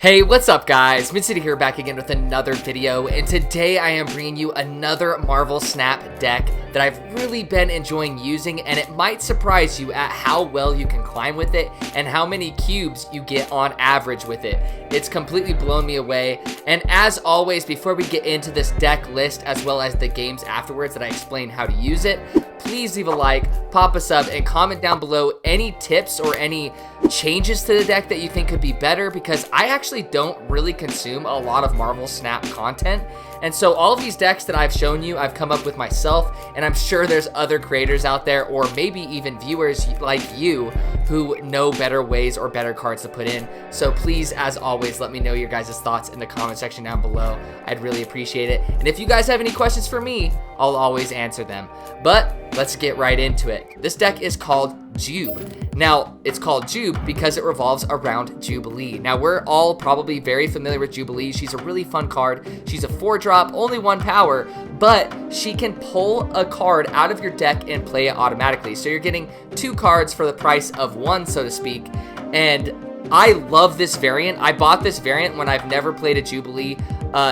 Hey, what's up guys? Mint-City here back again with another video, and today I am bringing you another Marvel Snap deck that I've really been enjoying using, and it might surprise you at how well you can climb with it and how many cubes you get on average with it. It's completely blown me away, and as always, before we get into this deck list as well as the games afterwards that I explain how to use it, please leave a like, pop a sub, and comment down below any tips or any changes to the deck that you think could be better, because I actually don't really consume a lot of Marvel Snap content, and so all of these decks that I've shown you I've come up with myself, and I'm sure there's other creators out there or maybe even viewers like you who know better ways or better cards to put in. So please, as always, let me know your guys' thoughts in the comment section down below. I'd really appreciate it, and if you guys have any questions for me, I'll always answer them. But let's get right into it. This deck is called Jube. Now, it's called Jube because it revolves around Jubilee. Now, we're all probably very familiar with Jubilee. She's a really fun card. She's a 4-drop, only 1 power, but she can pull a card out of your deck and play it automatically. So you're getting 2 cards for the price of 1, so to speak. And I love this variant. I bought this variant when I've never played a Jubilee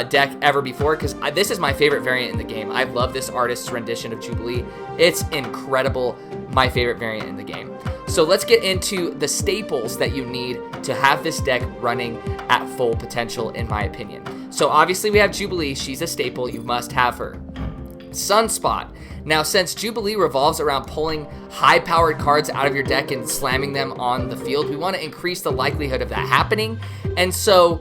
deck ever before, because this is my favorite variant in the game. I love this artist's rendition of Jubilee. It's incredible. My favorite variant in the game. So let's get into the staples that you need to have this deck running at full potential, in my opinion. So obviously we have Jubilee. She's a staple. You must have her. Sunspot. Now, since Jubilee revolves around pulling high-powered cards out of your deck and slamming them on the field, we want to increase the likelihood of that happening. And so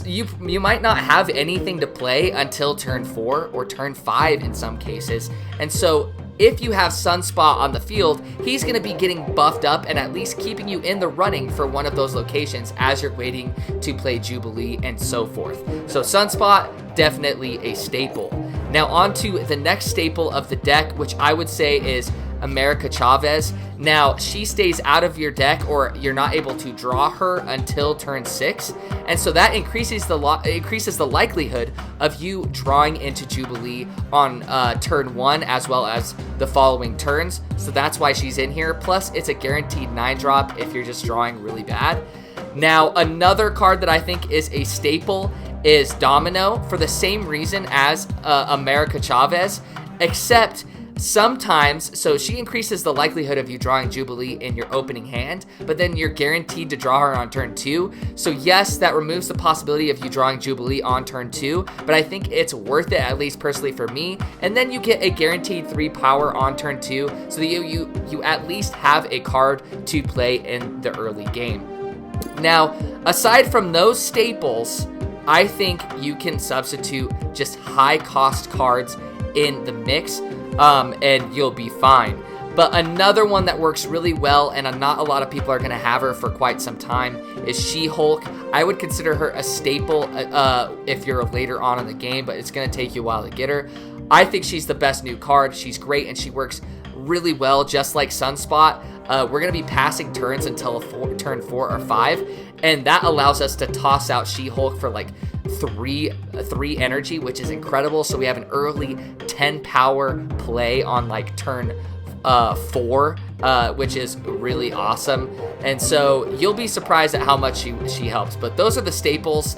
you might not have anything to play until turn 4 or turn 5 in some cases. And so if you have Sunspot on the field, he's going to be getting buffed up and at least keeping you in the running for one of those locations as you're waiting to play Jubilee and so forth. So Sunspot, definitely a staple. Now on to the next staple of the deck, which I would say is America Chavez. Now, she stays out of your deck, or you're not able to draw her until turn 6, and so that increases the likelihood of you drawing into Jubilee on turn 1 as well as the following turns. So that's why she's in here. Plus, it's a guaranteed 9-drop if you're just drawing really bad. Now, another card that I think is a staple is Domino, for the same reason as America Chavez, except sometimes, so she increases the likelihood of you drawing Jubilee in your opening hand, but then you're guaranteed to draw her on turn 2. So yes, that removes the possibility of you drawing Jubilee on turn 2, but I think it's worth it, at least personally for me. And then you get a guaranteed 3 power on turn 2, so that you at least have a card to play in the early game. Now, aside from those staples, I think you can substitute just high cost cards in the mix, and you'll be fine. But another one that works really well, and not a lot of people are going to have her for quite some time, is She-Hulk. I would consider her a staple if you're later on in the game, but it's going to take you a while to get her. I think she's the best new card. She's great, and she works really well, just like Sunspot. We're going to be passing turns until turn 4 or 5, and that allows us to toss out She-Hulk for like 3 energy, which is incredible. So we have an early 10 power play on like turn 4, which is really awesome. And so you'll be surprised at how much she helps. But those are the staples.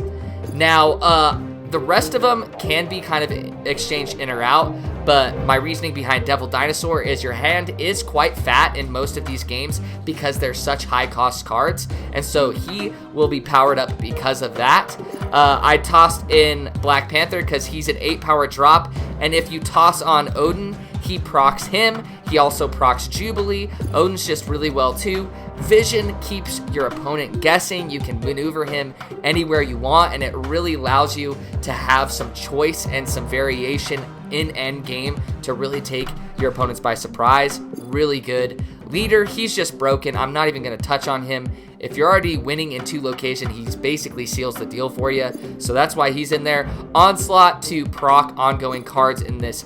Now, the rest of them can be kind of exchanged in or out, but my reasoning behind Devil Dinosaur is your hand is quite fat in most of these games because they're such high cost cards, and so he will be powered up because of that. I tossed in Black Panther because he's an 8 power drop, and if you toss on Odin, he procs him. He also procs Jubilee. Odin's just really well too. Vision keeps your opponent guessing. You can maneuver him anywhere you want, and it really allows you to have some choice and some variation in end game to really take your opponents by surprise. Really good. Leader, he's just broken. I'm not even going to touch on him. If you're already winning in 2 locations, he basically seals the deal for you. So that's why he's in there. Onslaught to proc ongoing cards in this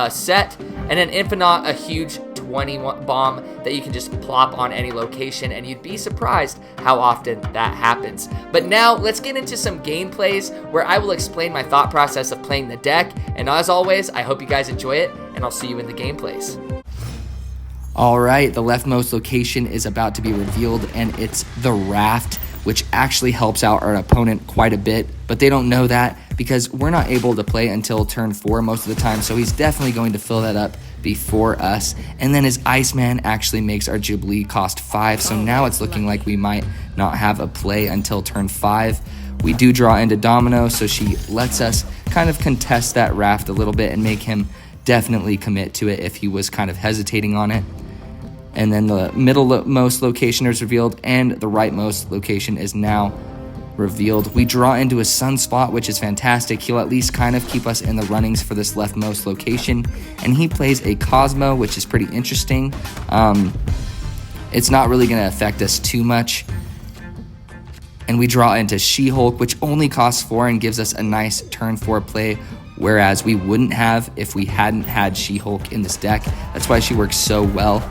set. And then Infinite, a huge 20 bomb that you can just plop on any location, and you'd be surprised how often that happens. But now let's get into some gameplays where I will explain my thought process of playing the deck. And as always, I hope you guys enjoy it, and I'll see you in the gameplays. All right, the leftmost location is about to be revealed, and it's the raft which actually helps out our opponent quite a bit, but they don't know that because we're not able to play until turn 4 most of the time, so he's definitely going to fill that up before us. And then his Iceman actually makes our Jubilee cost 5, so now it's looking like we might not have a play until turn 5. We do draw into Domino, so she lets us kind of contest that raft a little bit and make him definitely commit to it if he was kind of hesitating on it. And then the middlemost location is revealed, and the rightmost location is now revealed. We draw into a Sunspot, which is fantastic. He'll at least kind of keep us in the runnings for this leftmost location. And he plays a Cosmo, which is pretty interesting. It's not really going to affect us too much. And we draw into She-Hulk, which only costs 4 and gives us a nice turn 4 play, whereas we wouldn't have if we hadn't had She-Hulk in this deck. That's why she works so well.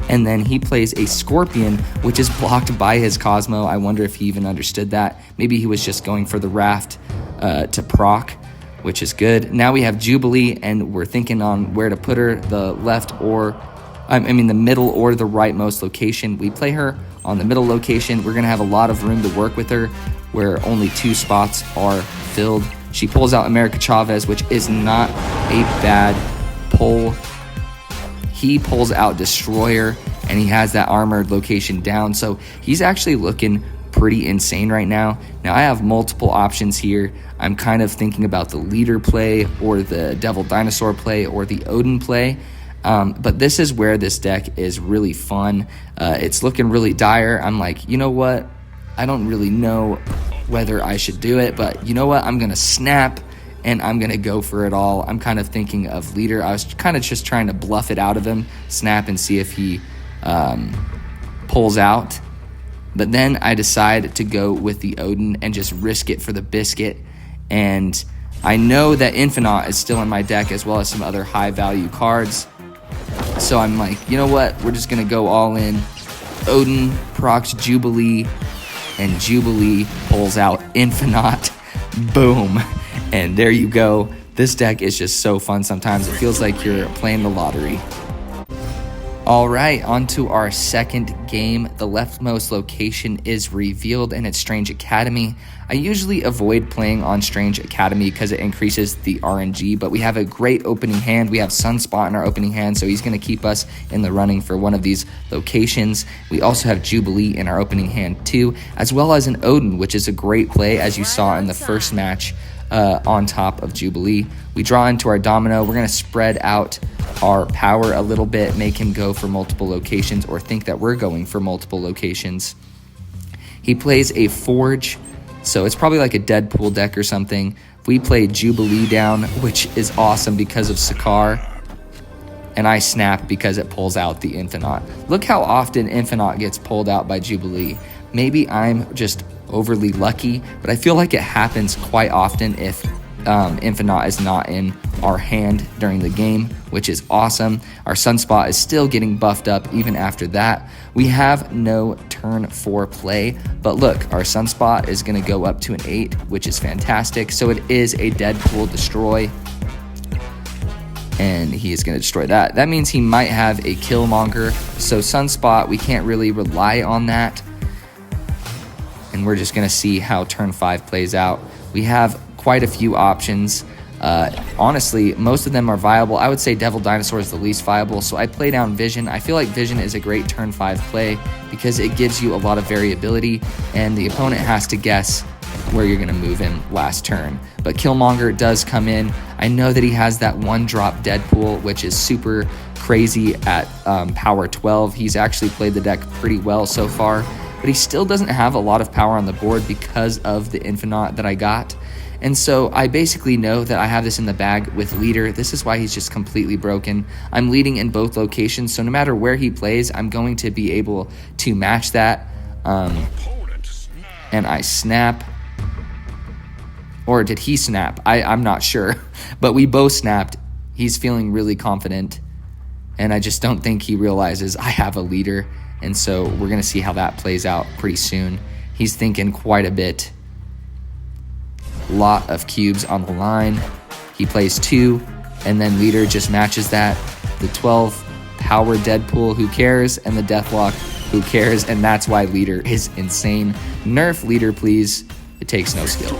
And then he plays a Scorpion, which is blocked by his Cosmo. I wonder if he even understood that. Maybe he was just going for the raft to proc, which is good. Now we have Jubilee, and we're thinking on where to put her, the middle or the rightmost location. We play her on the middle location. We're going to have a lot of room to work with her, where only 2 spots are filled. She pulls out America Chavez, which is not a bad pull. He pulls out Destroyer, and he has that armored location down, so he's actually looking pretty insane right now. Now I have multiple options here. I'm kind of thinking about the leader play or the Devil Dinosaur play or the Odin play, but this is where this deck is really fun. It's looking really dire. I'm like, you know what? I don't really know whether I should do it, but you know what? I'm going to snap, and I'm going to go for it all. I'm kind of thinking of leader. I was kind of just trying to bluff it out of him, snap, and see if he pulls out. But then I decide to go with the Odin and just risk it for the biscuit. And I know that Infinite is still in my deck, as well as some other high-value cards. So I'm like, you know what? We're just going to go all in. Odin procs Jubilee, and Jubilee pulls out Infinite. Boom. And there you go. This deck is just so fun sometimes. It feels like you're playing the lottery. All right, on to our second game. The leftmost location is revealed, and it's Strange Academy. I usually avoid playing on Strange Academy because it increases the RNG, but we have a great opening hand. We have Sunspot in our opening hand, so he's going to keep us in the running for one of these locations. We also have Jubilee in our opening hand too, as well as an Odin, which is a great play, as you saw in the first match. On top of Jubilee, we draw into our Domino. We're going to spread out our power a little bit, make him go for multiple locations, or think that we're going for multiple locations. He plays a Forge, so it's probably like a Deadpool deck or something. We play Jubilee down, which is awesome because of Sakaar, and I snap because it pulls out the Infinite. Look how often Infinite gets pulled out by Jubilee. Maybe I'm just overly lucky, but I feel like it happens quite often if Infinite is not in our hand during the game, which is awesome. Our Sunspot is still getting buffed up even after that. We have no turn 4 play, but look, our Sunspot is going to go up to an 8, which is fantastic. So it is a Deadpool destroy, and he is going to destroy that. That means he might have a Killmonger, so Sunspot, we can't really rely on that. And we're just going to see how turn 5 plays out. We have quite a few options. Honestly, most of them are viable. I would say Devil Dinosaur is the least viable, so I play down Vision. I feel like Vision is a great turn 5 play because it gives you a lot of variability, and the opponent has to guess where you're going to move him last turn. But Killmonger does come in. I know that he has that 1-drop Deadpool, which is super crazy at power 12. He's actually played the deck pretty well so far, but he still doesn't have a lot of power on the board because of the Infinite that I got. And so I basically know that I have this in the bag with leader. This is why he's just completely broken. I'm leading in both locations, so no matter where he plays, I'm going to be able to match that. And I snap. Or did he snap? I'm not sure. But we both snapped. He's feeling really confident. And I just don't think he realizes I have a leader. And so we're going to see how that plays out pretty soon. He's thinking quite a bit. Lot of cubes on the line. He plays 2, and then leader just matches that. The 12 power Deadpool, who cares? And the Deathlock who cares? And that's why leader is insane. Nerf leader, please. It takes no skill.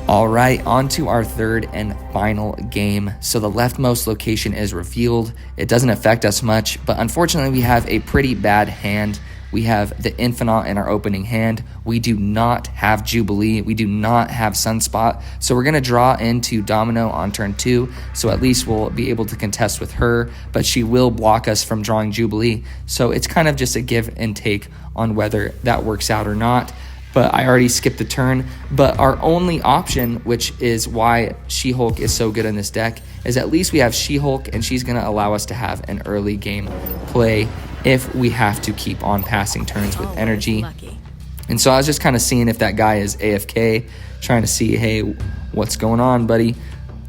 All right, on to our third and final game. So the leftmost location is revealed. It doesn't affect us much, but unfortunately we have a pretty bad hand. We have the Infinite in our opening hand. We do not have Jubilee. We do not have Sunspot. So we're going to draw into Domino on turn 2. So at least we'll be able to contest with her, but she will block us from drawing Jubilee. So it's kind of just a give and take on whether that works out or not. But I already skipped the turn. But our only option, which is why She-Hulk is so good in this deck, is at least we have She-Hulk, and she's going to allow us to have an early game play if we have to keep on passing turns with energy. And so I was just kind of seeing if that guy is AFK, trying to see, hey, what's going on, buddy?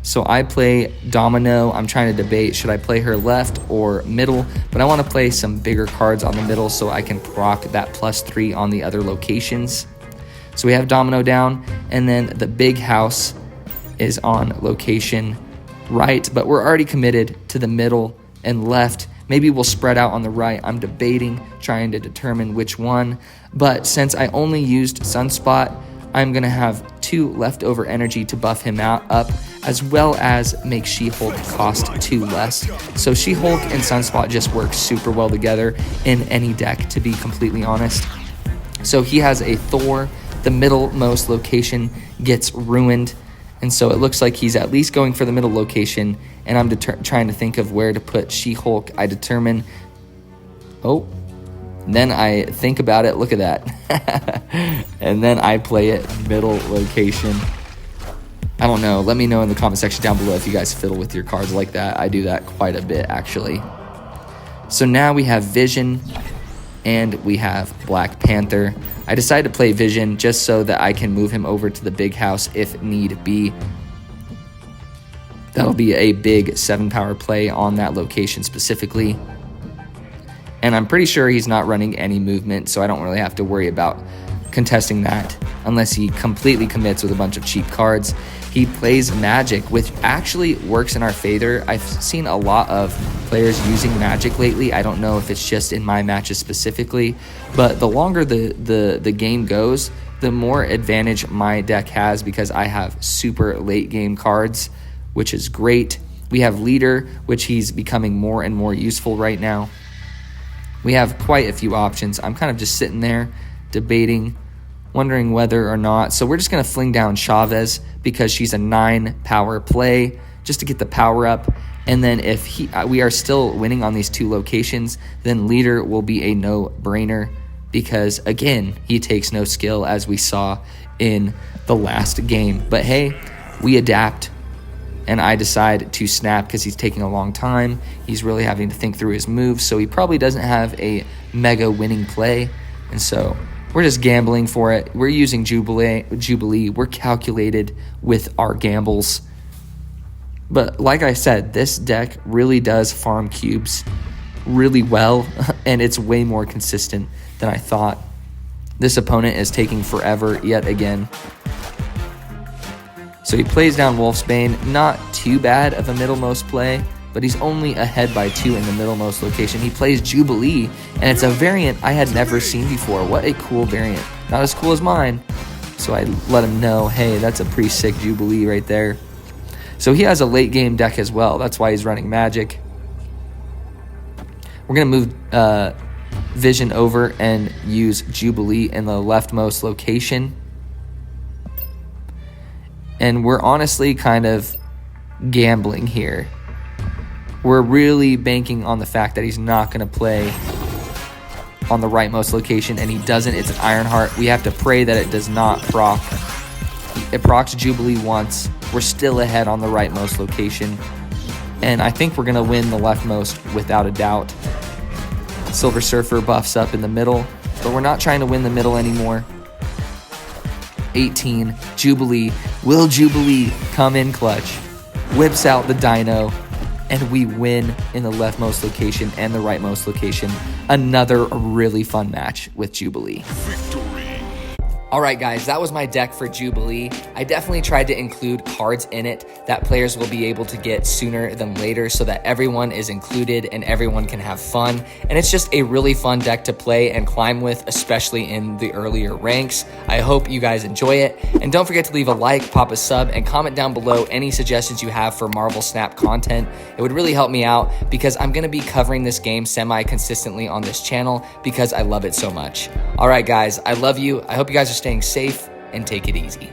So I play Domino. I'm trying to debate, should I play her left or middle? But I want to play some bigger cards on the middle so I can proc that +3 on the other locations. So we have Domino down, and then the big house is on location right, but we're already committed to the middle and left. Maybe we'll spread out on the right. I'm debating, trying to determine which one. But since I only used Sunspot, I'm going to have 2 leftover energy to buff him up, as well as make She-Hulk cost 2 less. So She-Hulk and Sunspot just work super well together in any deck, to be completely honest. So he has a Thor. The middlemost location gets ruined. And so it looks like he's at least going for the middle location, and I'm trying to think of where to put She-Hulk. I determine, then I think about it, look at that. And then I play it middle location. I don't know, let me know in the comment section down below if you guys fiddle with your cards like that. I do that quite a bit, actually. So now we have Vision, and we have Black Panther. I decided to play Vision just so that I can move him over to the big house if need be. That'll be a big 7-power play on that location specifically. And I'm pretty sure he's not running any movement, so I don't really have to worry about contesting that unless he completely commits with a bunch of cheap cards. He plays Magic, which actually works in our favor. I've seen a lot of players using Magic lately. I don't know if it's just in my matches specifically, but the longer the game goes, the more advantage my deck has because I have super late game cards, which is great. We have Leader, which he's becoming more and more useful right now. We have quite a few options. I'm kind of just sitting there debating, wondering whether or not. So we're just going to fling down Chavez because she's a 9-power play just to get the power up. And then if we are still winning on these 2 locations, then Leader will be a no-brainer because, again, he takes no skill as we saw in the last game. But hey, we adapt. And I decide to snap because he's taking a long time. He's really having to think through his moves, so he probably doesn't have a mega winning play. And so we're just gambling for it. We're using Jubilee. We're calculated with our gambles. But like I said, this deck really does farm cubes really well, and it's way more consistent than I thought. This opponent is taking forever yet again. So he plays down Wolfsbane, not too bad of a middlemost play, but he's only ahead by 2 in the middlemost location. He plays Jubilee, and it's a variant I had never seen before. What a cool variant. Not as cool as mine. So I let him know, hey, that's a pretty sick Jubilee right there. So he has a late game deck as well. That's why he's running Magic. We're going to move Vision over and use Jubilee in the leftmost location. And we're honestly kind of gambling here. We're really banking on the fact that he's not going to play on the rightmost location, and he doesn't. It's an Ironheart. We have to pray that it does not proc. It procs Jubilee once. We're still ahead on the rightmost location, and I think we're going to win the leftmost without a doubt. Silver Surfer buffs up in the middle, but we're not trying to win the middle anymore. 18, Jubilee. Will Jubilee come in clutch? Whips out the Dino, and we win in the leftmost location and the rightmost location. Another really fun match with Jubilee. Victory. Alright guys, that was my deck for Jubilee. I definitely tried to include cards in it that players will be able to get sooner than later so that everyone is included and everyone can have fun. And it's just a really fun deck to play and climb with, especially in the earlier ranks. I hope you guys enjoy it. And don't forget to leave a like, pop a sub, and comment down below any suggestions you have for Marvel Snap content. It would really help me out because I'm going to be covering this game semi-consistently on this channel because I love it so much. Alright guys, I love you. I hope you guys are staying safe and take it easy.